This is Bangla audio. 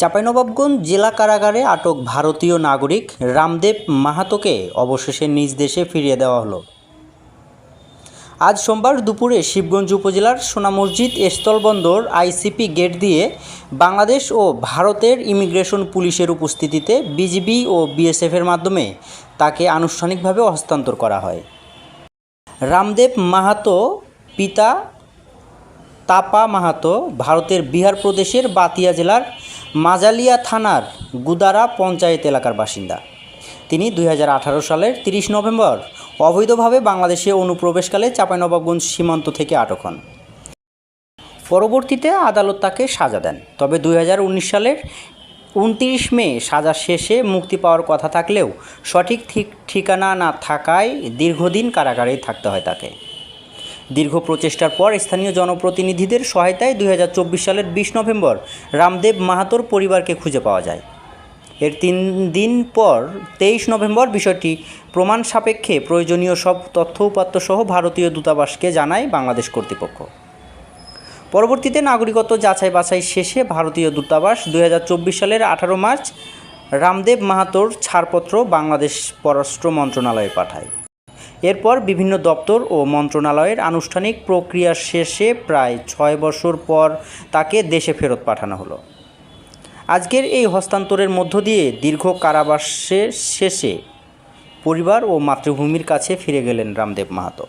চাঁপাইনবাবগঞ্জ জেলা কারাগারে আটক ভারতীয় নাগরিক রামদেব মাহাতোকে অবশেষে নিজ দেশে ফিরিয়ে দেওয়া হলো। আজ সোমবার দুপুরে শিবগঞ্জ উপজেলার সোনা মসজিদ স্থলবন্দর আইসিপি গেট দিয়ে বাংলাদেশ ও ভারতের ইমিগ্রেশন পুলিশের উপস্থিতিতে বিজিবি ও বিএসএফের মাধ্যমে তাকে আনুষ্ঠানিকভাবে হস্তান্তর করা হয়। রামদেব মাহাতো পিতা তাপা মাহাতো ভারতের বিহার প্রদেশের বাতিয়া জেলার মাজালিয়া থানার গুদারা পঞ্চায়েত এলাকার বাসিন্দা। তিনি 2018 সালের 30 নভেম্বর অবৈধভাবে বাংলাদেশে অনুপ্রবেশকালে চাঁপাইনবাবগঞ্জ সীমান্ত থেকে আটক হন। পরবর্তীতে আদালত তাকে সাজা দেন। তবে 2019 সালের 29 মে সাজা শেষে মুক্তি পাওয়ার কথা থাকলেও সঠিক ঠিকানা না থাকায় দীর্ঘদিন কারাগারেই থাকতে হয় তাকে। দীর্ঘ প্রচেষ্টার পর স্থানীয় জনপ্রতিনিধিদের সহায়তায় 2024 সালের 20 নভেম্বর রামদেব মাহাতোর পরিবারকে খুঁজে পাওয়া যায়। এর 3 দিন পর 23 নভেম্বর বিষয়টি প্রমাণ সাপেক্ষে প্রয়োজনীয় সব তথ্য উপাত্ত সহ ভারতীয় দূতাবাসকে জানায় বাংলাদেশ কর্তৃপক্ষ। পরবর্তীতে নাগরিকত্ব যাচাই বাছাই শেষে ভারতীয় দূতাবাস 2024 সালের 18 মার্চ রামদেব মাহাতোর ছাড়পত্র বাংলাদেশ পররাষ্ট্র মন্ত্রণালয়ে পাঠায়। এরপর বিভিন্ন দপ্তর ও মন্ত্রণালয়ের আনুষ্ঠানিক প্রক্রিয়া শেষে প্রায় 6 বছর পর তাকে দেশে ফেরত পাঠানো হলো। আজকের এই হস্তান্তরের মধ্য দিয়ে দীর্ঘ কারাবাসের শেষে পরিবার ও মাতৃভূমির কাছে ফিরে গেলেন রামদেব মাহাতো।